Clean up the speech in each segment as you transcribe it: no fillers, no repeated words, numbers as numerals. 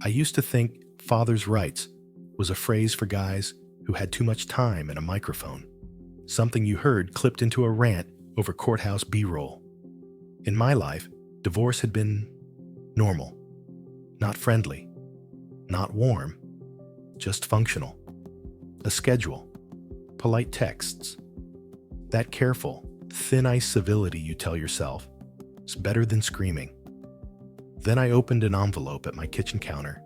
I used to think father's rights was a phrase for guys who had too much time and a microphone, something you heard clipped into a rant over courthouse B-roll. In my life, divorce had been normal, not friendly, not warm, just functional. A schedule, polite texts, that careful, thin ice civility you tell yourself is better than screaming. Then I opened an envelope at my kitchen counter,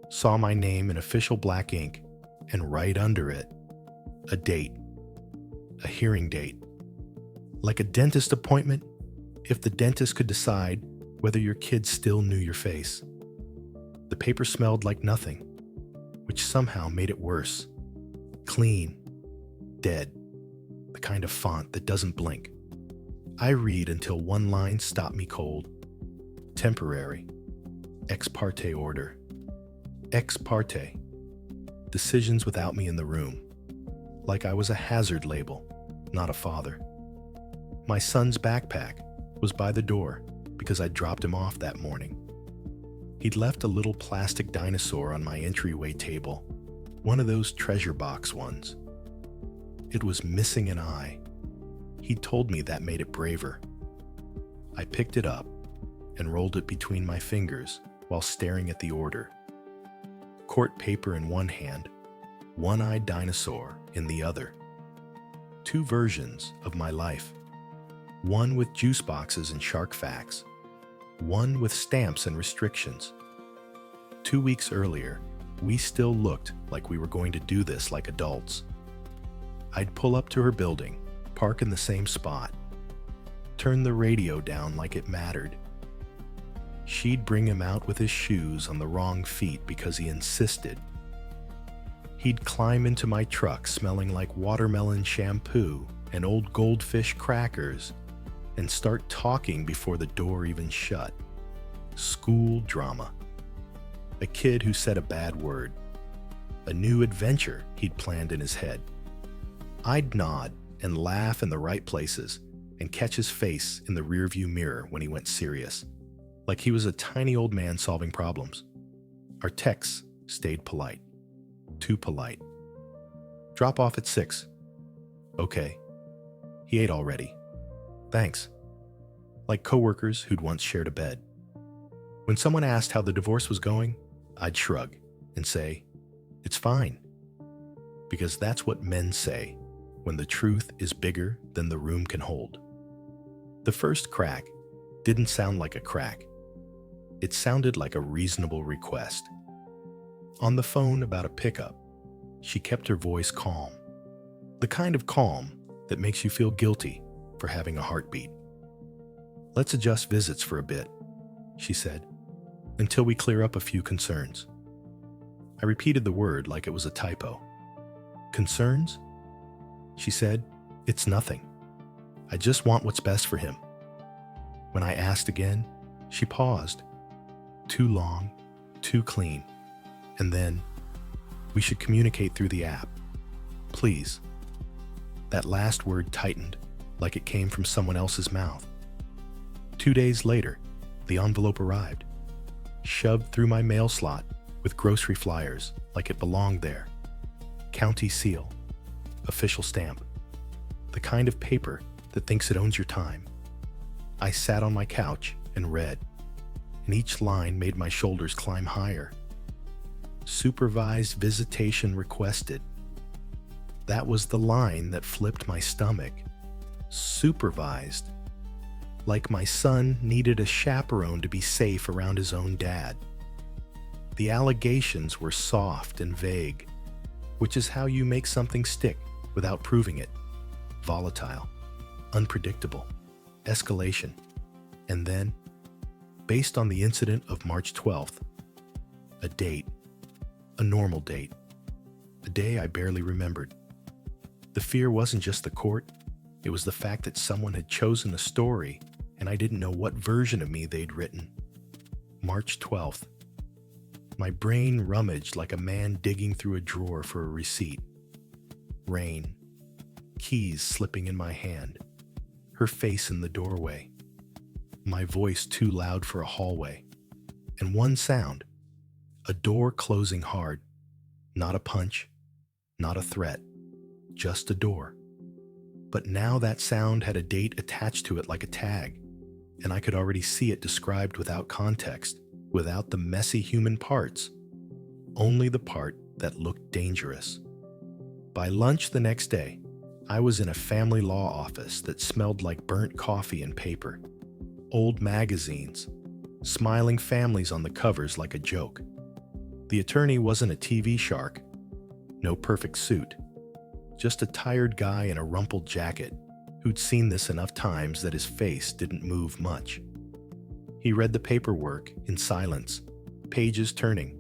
saw my name in official black ink, and right under it, a date, a hearing date. Like a dentist appointment, if the dentist could decide whether your kid still knew your face. The paper smelled like nothing, which somehow made it worse. Clean, dead, the kind of font that doesn't blink. I read until one line stopped me cold. Temporary. Ex parte order. Ex parte. Decisions without me in the room. Like I was a hazard label, not a father. My son's backpack was by the door because I dropped him off that morning. He'd left a little plastic dinosaur on my entryway table, one of those treasure box ones. It was missing an eye. He'd told me that made it braver. I picked it up and rolled it between my fingers while staring at the order. Court paper in one hand, one-eyed dinosaur in the other. Two versions of my life. One with juice boxes and shark facts. One with stamps and restrictions. 2 weeks earlier, we still looked like we were going to do this like adults. I'd pull up to her building, park in the same spot, turn the radio down like it mattered. She'd bring him out with his shoes on the wrong feet because he insisted. He'd climb into my truck smelling like watermelon shampoo and old goldfish crackers and start talking before the door even shut. School drama. A kid who said a bad word. A new adventure he'd planned in his head. I'd nod and laugh in the right places and catch his face in the rearview mirror when he went serious, like he was a tiny old man solving problems. Our texts stayed polite. Too polite. Drop off at 6. Okay. He ate already. Thanks. Like coworkers who'd once shared a bed. When someone asked how the divorce was going, I'd shrug and say, "It's fine." Because that's what men say when the truth is bigger than the room can hold. The first crack didn't sound like a crack. It sounded like a reasonable request. On the phone about a pickup, she kept her voice calm. The kind of calm that makes you feel guilty for having a heartbeat. "Let's adjust visits for a bit," she said, "until we clear up a few concerns." I repeated the word like it was a typo. "Concerns?" She said, "It's nothing. I just want what's best for him." When I asked again, she paused. Too long, too clean. And then, "We should communicate through the app. Please." That last word tightened, like it came from someone else's mouth. 2 days later, the envelope arrived, shoved through my mail slot with grocery flyers like it belonged there. County seal, official stamp, the kind of paper that thinks it owns your time. I sat on my couch and read, and each line made my shoulders climb higher. Supervised visitation requested. That was the line that flipped my stomach. Supervised. Like my son needed a chaperone to be safe around his own dad. The allegations were soft and vague, which is how you make something stick without proving it. Volatile, unpredictable, escalation. And then, based on the incident of March 12th, a date, a normal date, a day I barely remembered. The fear wasn't just the court, it was the fact that someone had chosen a story and I didn't know what version of me they'd written. March 12th. My brain rummaged like a man digging through a drawer for a receipt. Rain. Keys slipping in my hand. Her face in the doorway. My voice too loud for a hallway. And one sound. A door closing hard. Not a punch, not a threat, just a door. But now that sound had a date attached to it like a tag, and I could already see it described without context, without the messy human parts, only the part that looked dangerous. By lunch the next day, I was in a family law office that smelled like burnt coffee and paper, old magazines, smiling families on the covers like a joke. The attorney wasn't a TV shark, no perfect suit, just a tired guy in a rumpled jacket who'd seen this enough times that his face didn't move much. He read the paperwork in silence, pages turning,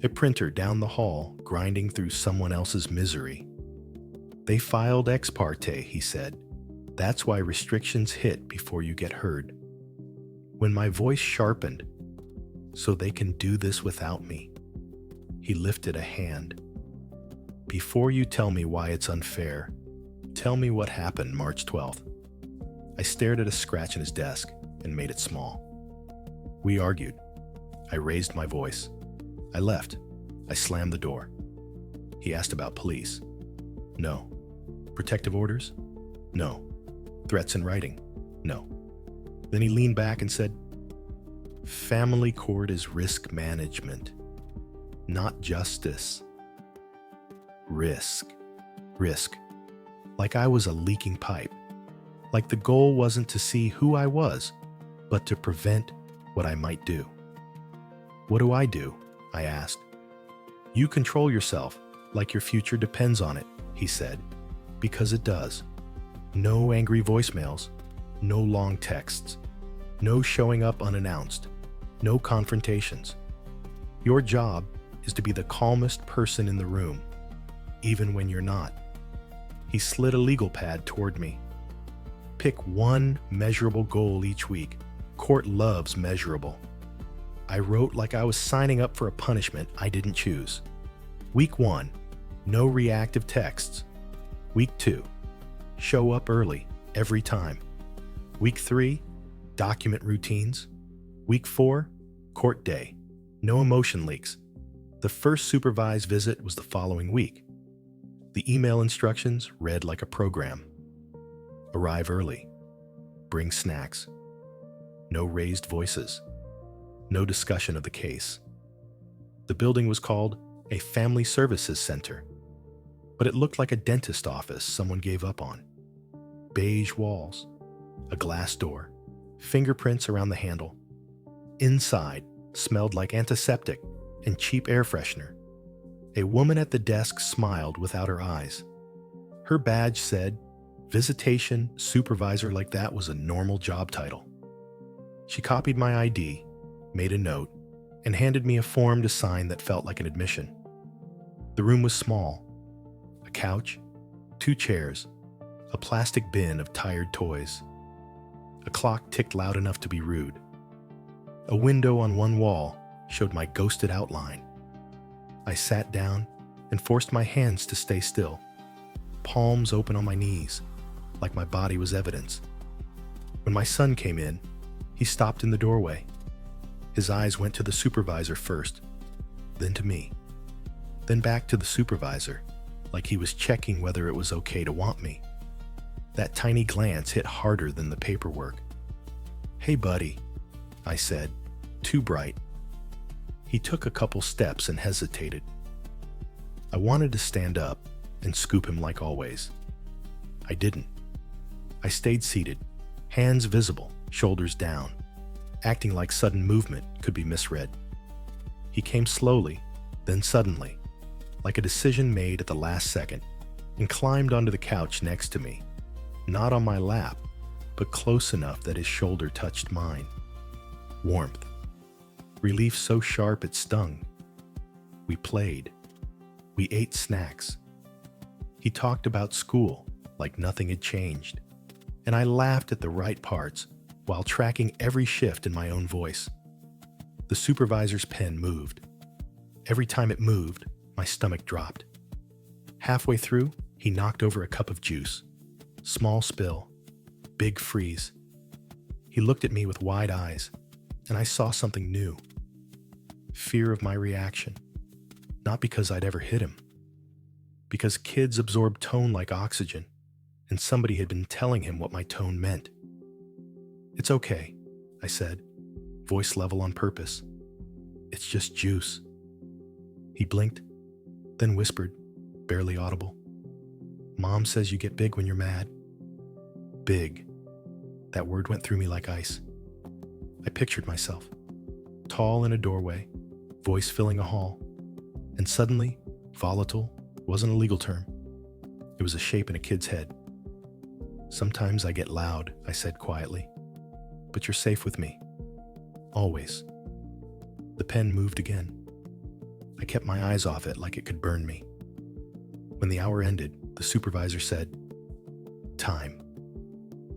a printer down the hall grinding through someone else's misery. They filed ex parte, he said. That's why restrictions hit before you get heard. When my voice sharpened, so they can do this without me, he lifted a hand. Before you tell me why it's unfair, tell me what happened March 12th. I stared at a scratch in his desk and made it small. We argued. I raised my voice. I left. I slammed the door. He asked about police. No. Protective orders? No. Threats in writing? No. Then he leaned back and said, family court is risk management, not justice. Risk. Like I was a leaking pipe. Like the goal wasn't to see who I was, but to prevent what I might do. What do? I asked. You control yourself like your future depends on it, he said, because it does. No angry voicemails, no long texts, no showing up unannounced, no confrontations. Your job is to be the calmest person in the room, even when you're not. He slid a legal pad toward me. Pick one measurable goal each week. Court loves measurable. I wrote like I was signing up for a punishment I didn't choose. Week 1, no reactive texts. Week 2, show up early, every time. Week 3, document routines. Week 4, court day, no emotion leaks. The first supervised visit was the following week. The email instructions read like a program. Arrive early. Bring snacks. No raised voices. No discussion of the case. The building was called a Family Services Center, but it looked like a dentist office someone gave up on. Beige walls, a glass door, fingerprints around the handle. Inside smelled like antiseptic and cheap air freshener. A woman at the desk smiled without her eyes. Her badge said, Visitation Supervisor, like that was a normal job title. She copied my ID, made a note, and handed me a form to sign that felt like an admission. The room was small. A couch, 2 chairs, a plastic bin of tired toys. A clock ticked loud enough to be rude. A window on one wall showed my ghosted outline. I sat down and forced my hands to stay still, palms open on my knees, like my body was evidence. When my son came in, he stopped in the doorway. His eyes went to the supervisor first, then to me, then back to the supervisor, like he was checking whether it was okay to want me. That tiny glance hit harder than the paperwork. Hey, buddy, I said, too bright. He took a couple steps and hesitated. I wanted to stand up and scoop him like always. I didn't. I stayed seated, hands visible, shoulders down, acting like sudden movement could be misread. He came slowly, then suddenly, like a decision made at the last second, and climbed onto the couch next to me, not on my lap, but close enough that his shoulder touched mine. Warmth. Relief so sharp it stung. We played. We ate snacks. He talked about school like nothing had changed, and I laughed at the right parts while tracking every shift in my own voice. The supervisor's pen moved. Every time it moved, my stomach dropped. Halfway through, he knocked over a cup of juice. Small spill, big freeze. He looked at me with wide eyes, and I saw something new. fear of my reaction. Not because I'd ever hit him. Because kids absorb tone like oxygen, and somebody had been telling him what my tone meant. "It's okay," I said, voice level on purpose. "It's just juice." He blinked, then whispered, barely audible, "Mom says you get big when you're mad." Big. That word went through me like ice. I pictured myself, tall in a doorway, voice filling a hall, and suddenly, volatile wasn't a legal term. It was a shape in a kid's head. "Sometimes I get loud," I said quietly, "but you're safe with me. Always." The pen moved again. I kept my eyes off it like it could burn me. When the hour ended, the supervisor said, "Time."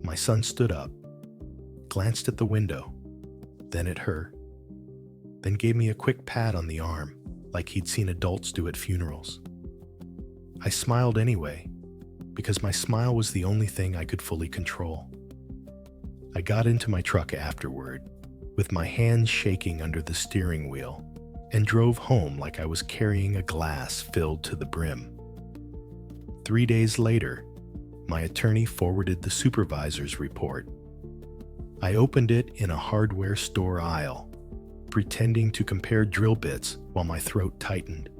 My son stood up, glanced at the window, then at her, then gave me a quick pat on the arm like he'd seen adults do at funerals. I smiled anyway, because my smile was the only thing I could fully control. I got into my truck afterward, with my hands shaking under the steering wheel, and drove home like I was carrying a glass filled to the brim. 3 days later, my attorney forwarded the supervisor's report. I opened it in a hardware store aisle, pretending to compare drill bits while my throat tightened.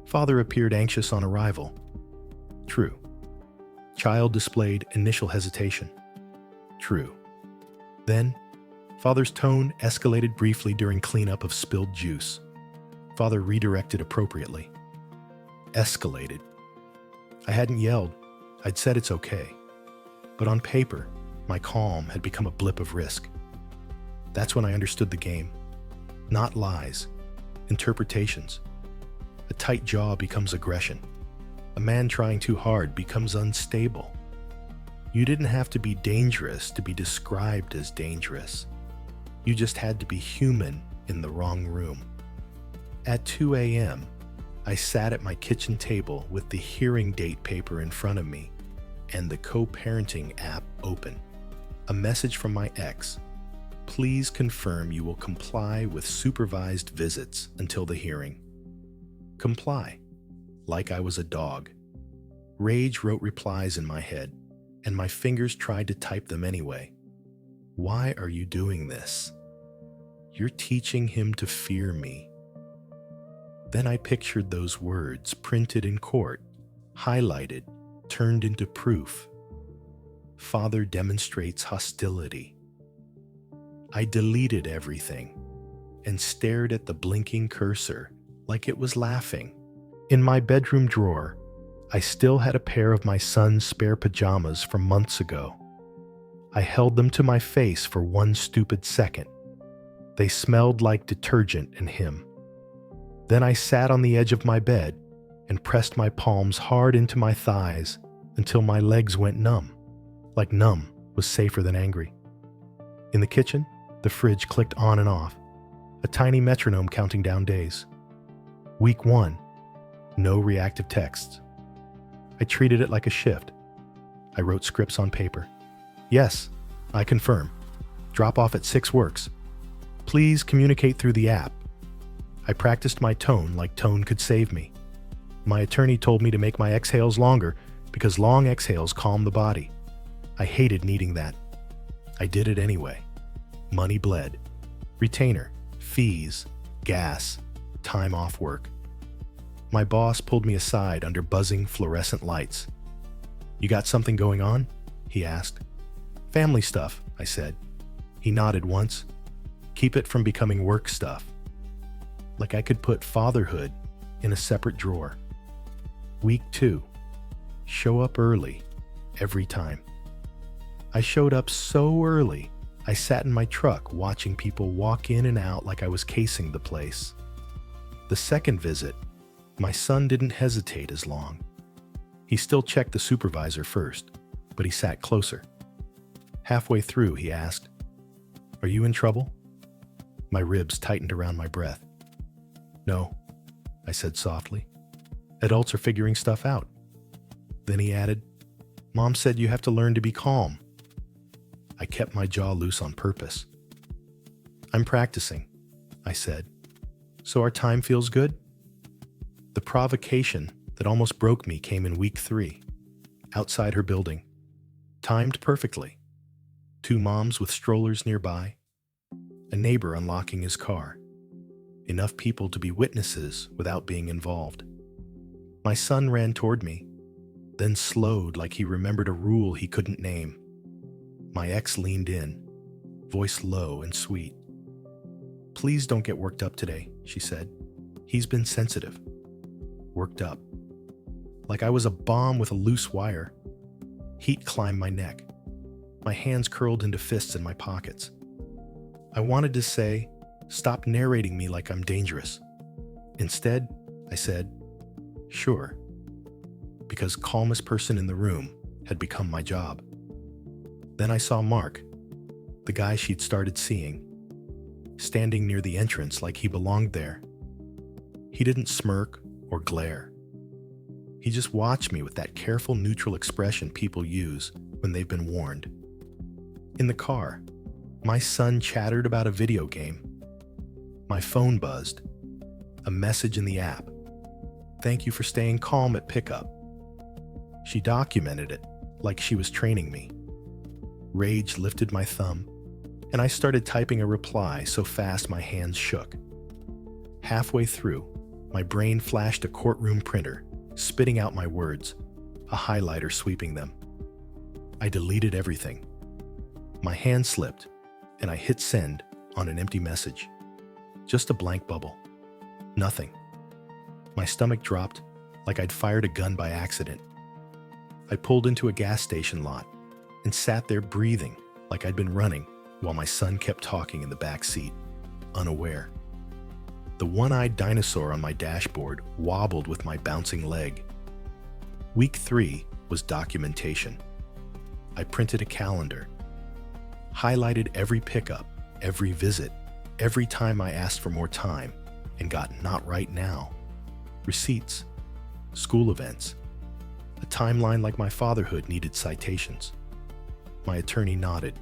Father appeared anxious on arrival. True. Child displayed initial hesitation. True. Then, Father's tone escalated briefly during cleanup of spilled juice. Father redirected appropriately. Escalated. I hadn't yelled. I'd said it's okay. But on paper, my calm had become a blip of risk. That's when I understood the game. Not lies. Interpretations. A tight jaw becomes aggression. A man trying too hard becomes unstable. You didn't have to be dangerous to be described as dangerous. You just had to be human in the wrong room. At 2 a.m., I sat at my kitchen table with the hearing date paper in front of me and the co-parenting app open. A message from my ex. "Please confirm you will comply with supervised visits until the hearing." Comply. Like I was a dog. Rage wrote replies in my head, and my fingers tried to type them anyway. "Why are you doing this? You're teaching him to fear me." Then I pictured those words printed in court, highlighted, turned into proof. Father demonstrates hostility. I deleted everything and stared at the blinking cursor like it was laughing. In my bedroom drawer, I still had a pair of my son's spare pajamas from months ago. I held them to my face for one stupid second. They smelled like detergent and him. Then I sat on the edge of my bed and pressed my palms hard into my thighs until my legs went numb, like numb was safer than angry. In the kitchen, the fridge clicked on and off, a tiny metronome counting down days. Week 1, no reactive texts. I treated it like a shift. I wrote scripts on paper. "Yes, I confirm. Drop off at 6 works. Please communicate through the app." I practiced my tone like tone could save me. My attorney told me to make my exhales longer because long exhales calm the body. I hated needing that. I did it anyway. Money bled. Retainer, fees, gas, time off work. My boss pulled me aside under buzzing fluorescent lights. "You got something going on?" he asked. "Family stuff," I said. He nodded once. "Keep it from becoming work stuff." Like I could put fatherhood in a separate drawer. Week 2. Show up early, every time. I showed up so early, I sat in my truck watching people walk in and out like I was casing the place. The second visit, my son didn't hesitate as long. He still checked the supervisor first, but he sat closer. Halfway through, he asked, "Are you in trouble?" My ribs tightened around my breath. "No," I said softly. "Adults are figuring stuff out." Then he added, "Mom said you have to learn to be calm." I kept my jaw loose on purpose. "I'm practicing," I said. So our time feels good? The provocation that almost broke me came in week 3, outside her building. Timed perfectly. 2 moms with strollers nearby. A neighbor unlocking his car. Enough people to be witnesses without being involved. My son ran toward me, then slowed like he remembered a rule he couldn't name. My ex leaned in, voice low and sweet. "Please don't get worked up today," she said. "He's been sensitive." Worked up. Like I was a bomb with a loose wire. Heat climbed my neck. My hands curled into fists in my pockets. I wanted to say, "Stop narrating me like I'm dangerous." Instead, I said, "Sure," because calmest person in the room had become my job. Then I saw Mark, the guy she'd started seeing, standing near the entrance like he belonged there. He didn't smirk or glare. He just watched me with that careful, neutral expression people use when they've been warned. In the car, my son chattered about a video game. My phone buzzed. A message in the app. "Thank you for staying calm at pickup." She documented it like she was training me. Rage lifted my thumb, and I started typing a reply so fast my hands shook. Halfway through, my brain flashed a courtroom printer, spitting out my words, a highlighter sweeping them. I deleted everything. My hand slipped, and I hit send on an empty message. Just a blank bubble. Nothing. My stomach dropped like I'd fired a gun by accident. I pulled into a gas station lot and sat there breathing like I'd been running while my son kept talking in the back seat, unaware. The one-eyed dinosaur on my dashboard wobbled with my bouncing leg. Week 3 was documentation. I printed a calendar, highlighted every pickup, every visit, every time I asked for more time and got "not right now." Receipts, school events, a timeline like my fatherhood needed citations. My attorney nodded.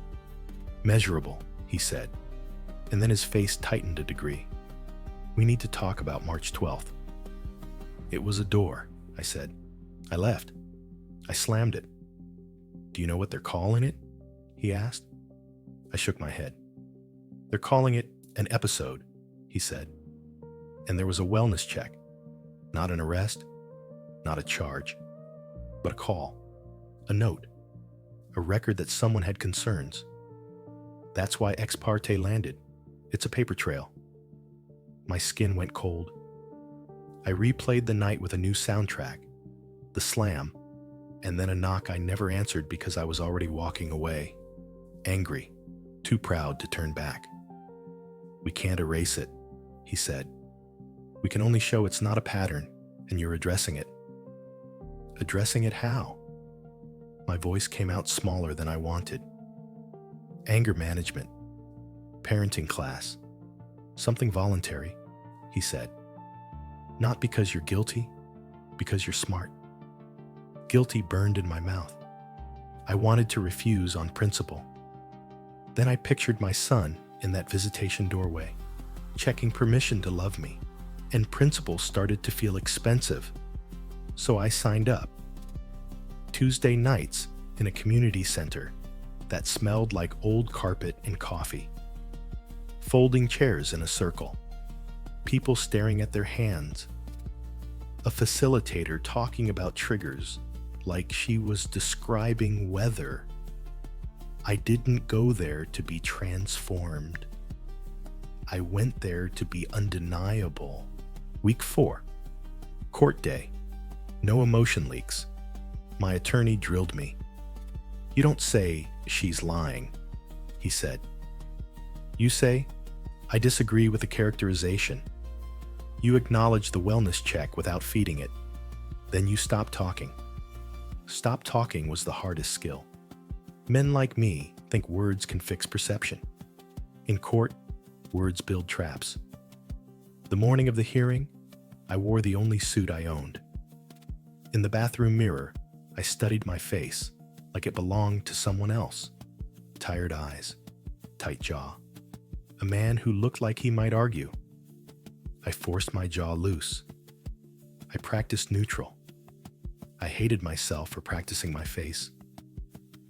"Measurable," he said, and then his face tightened a degree. "We need to talk about March 12th. "It was a door," I said. "I left. I slammed it." "Do you know what they're calling it?" he asked. I shook my head. "They're calling it an episode," he said. And there was a wellness check. Not an arrest, not a charge, but a call, a note, a record that someone had concerns. That's why ex parte landed. It's a paper trail. My skin went cold. I replayed the night with a new soundtrack, the slam, and then a knock I never answered because I was already walking away, angry, too proud to turn back. "We can't erase it," he said. "We can only show it's not a pattern, and you're addressing it." Addressing it how? My voice came out smaller than I wanted. "Anger management, parenting class, something voluntary," he said. "Not because you're guilty, because you're smart." Guilty burned in my mouth. I wanted to refuse on principle. Then I pictured my son in that visitation doorway, checking permission to love me, and principle started to feel expensive. So I signed up. Tuesday nights in a community center that smelled like old carpet and coffee. Folding chairs in a circle. People staring at their hands. A facilitator talking about triggers like she was describing weather. I didn't go there to be transformed. I went there to be undeniable. Week 4. Court day. No emotion leaks. My attorney drilled me. "You don't say, 'she's lying,'" he said. "You say, 'I disagree with the characterization.' You acknowledge the wellness check without feeding it. Then you stop talking." Stop talking was the hardest skill. Men like me think words can fix perception. In court, words build traps. The morning of the hearing, I wore the only suit I owned. In the bathroom mirror, I studied my face like it belonged to someone else. Tired eyes, tight jaw. A man who looked like he might argue. I forced my jaw loose. I practiced neutral. I hated myself for practicing my face.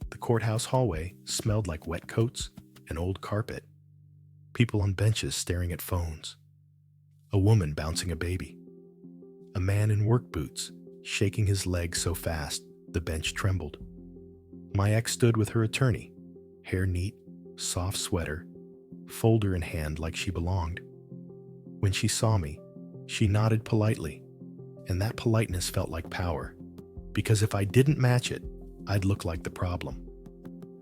The courthouse hallway smelled like wet coats and old carpet. People on benches staring at phones. A woman bouncing a baby. A man in work boots shaking his leg so fast the bench trembled. My ex stood with her attorney, hair neat, soft sweater, folder in hand like she belonged. When she saw me, she nodded politely, and that politeness felt like power, because if I didn't match it, I'd look like the problem.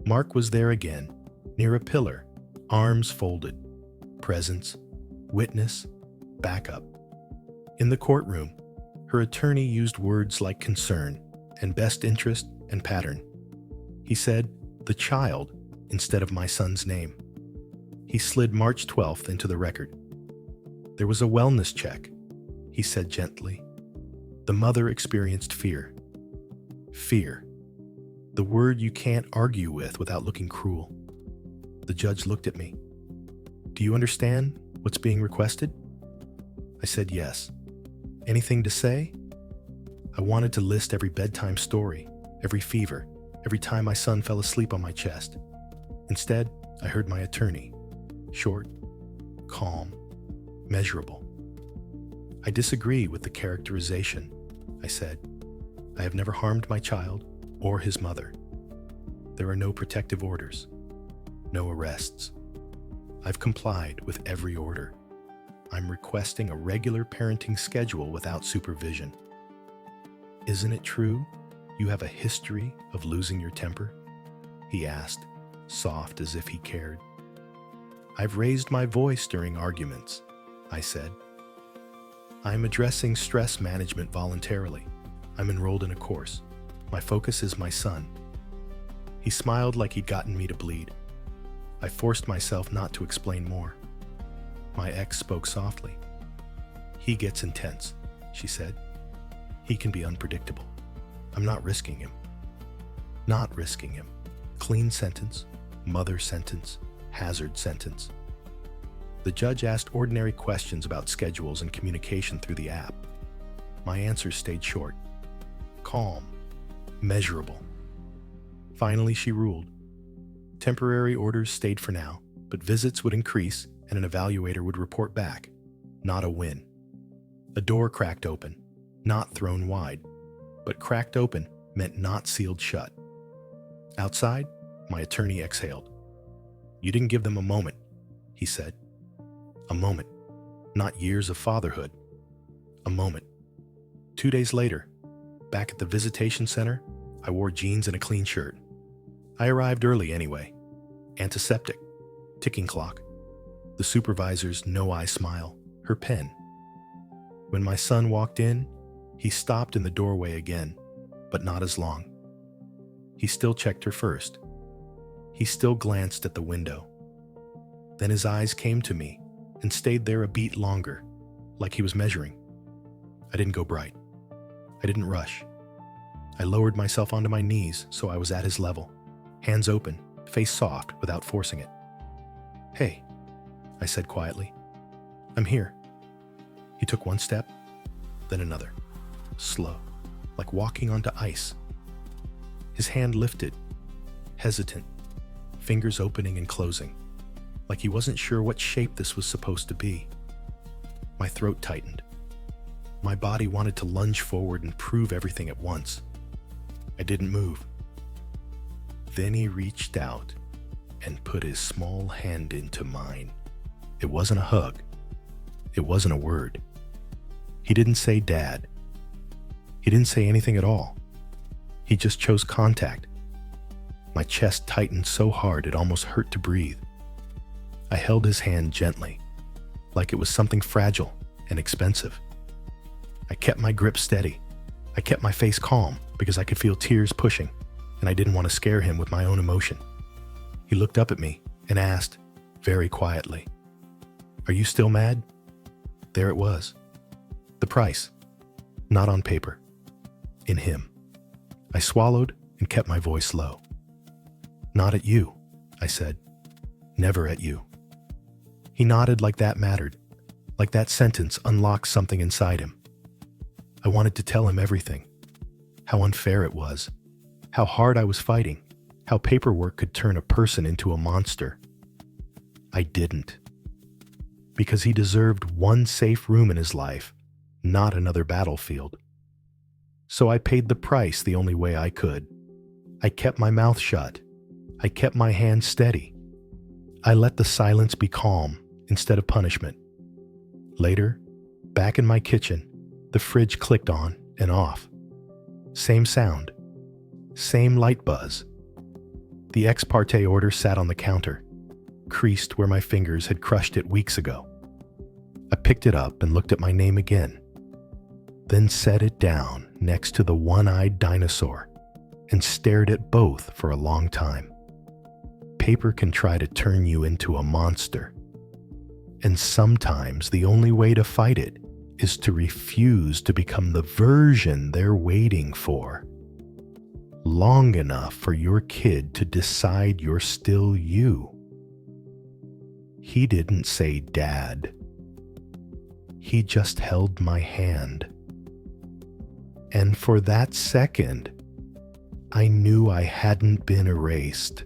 Mark was there again, near a pillar, arms folded, presence, witness, backup. In the courtroom, her attorney used words like concern and best interest and pattern. He said, "the child," instead of my son's name. He slid March 12th into the record. There was a wellness check, he said gently. The mother experienced fear. Fear. The word you can't argue with without looking cruel. The judge looked at me. "Do you understand what's being requested?" I said yes. "Anything to say?" I wanted to list every bedtime story, every fever, every time my son fell asleep on my chest. Instead, I heard my attorney. Short, calm, measurable. "I disagree with the characterization," I said. "I have never harmed my child or his mother. There are no protective orders, no arrests. I've complied with every order. I'm requesting a regular parenting schedule without supervision." "Isn't it true you have a history of losing your temper?" he asked, soft as if he cared. "I've raised my voice during arguments," I said. "I'm addressing stress management voluntarily. I'm enrolled in a course. My focus is my son." He smiled like he'd gotten me to bleed. I forced myself not to explain more. My ex spoke softly. "He gets intense," she said. "He can be unpredictable. I'm not risking him." Not risking him. Clean sentence, mother sentence, hazard sentence. The judge asked ordinary questions about schedules and communication through the app. My answers stayed short. Calm. Measurable. Finally, she ruled. Temporary orders stayed for now, but visits would increase and an evaluator would report back. Not a win. A door cracked open, not thrown wide, but cracked open meant not sealed shut. Outside, my attorney exhaled. "You didn't give them a moment," he said. A moment, not years of fatherhood. A moment. 2 days later, back at the Visitation Center, I wore jeans and a clean shirt. I arrived early anyway. Antiseptic, ticking clock, the supervisor's no-eye smile, her pen. When my son walked in, he stopped in the doorway again, but not as long. He still checked her first. He still glanced at the window. Then his eyes came to me and stayed there a beat longer, like he was measuring. I didn't go bright. I didn't rush. I lowered myself onto my knees so I was at his level, hands open, face soft without forcing it. "Hey," I said quietly. "I'm here." He took one step, then another, slow, like walking onto ice. His hand lifted, hesitant, fingers opening and closing, like he wasn't sure what shape this was supposed to be. My throat tightened. My body wanted to lunge forward and prove everything at once. I didn't move. Then he reached out and put his small hand into mine. It wasn't a hug. It wasn't a word. He didn't say dad. He didn't say anything at all. He just chose contact. My chest tightened so hard it almost hurt to breathe. I held his hand gently, like it was something fragile and expensive. I kept my grip steady. I kept my face calm because I could feel tears pushing, and I didn't want to scare him with my own emotion. He looked up at me and asked, very quietly, "Are you still mad?" There it was. The price. Not on paper. In him. I swallowed and kept my voice low. "Not at you," I said. "Never at you." He nodded like that mattered, like that sentence unlocked something inside him. I wanted to tell him everything. How unfair it was. How hard I was fighting. How paperwork could turn a person into a monster. I didn't. Because he deserved one safe room in his life, not another battlefield. So I paid the price the only way I could. I kept my mouth shut. I kept my hands steady. I let the silence be calm instead of punishment. Later, back in my kitchen, the fridge clicked on and off. Same sound. Same light buzz. The ex parte order sat on the counter, creased where my fingers had crushed it weeks ago. I picked it up and looked at my name again, then set it down next to the one-eyed dinosaur and stared at both for a long time. Paper can try to turn you into a monster, and sometimes the only way to fight it is to refuse to become the version they're waiting for. Long enough for your kid to decide you're still you. He didn't say Dad. He just held my hand. And for that second, I knew I hadn't been erased.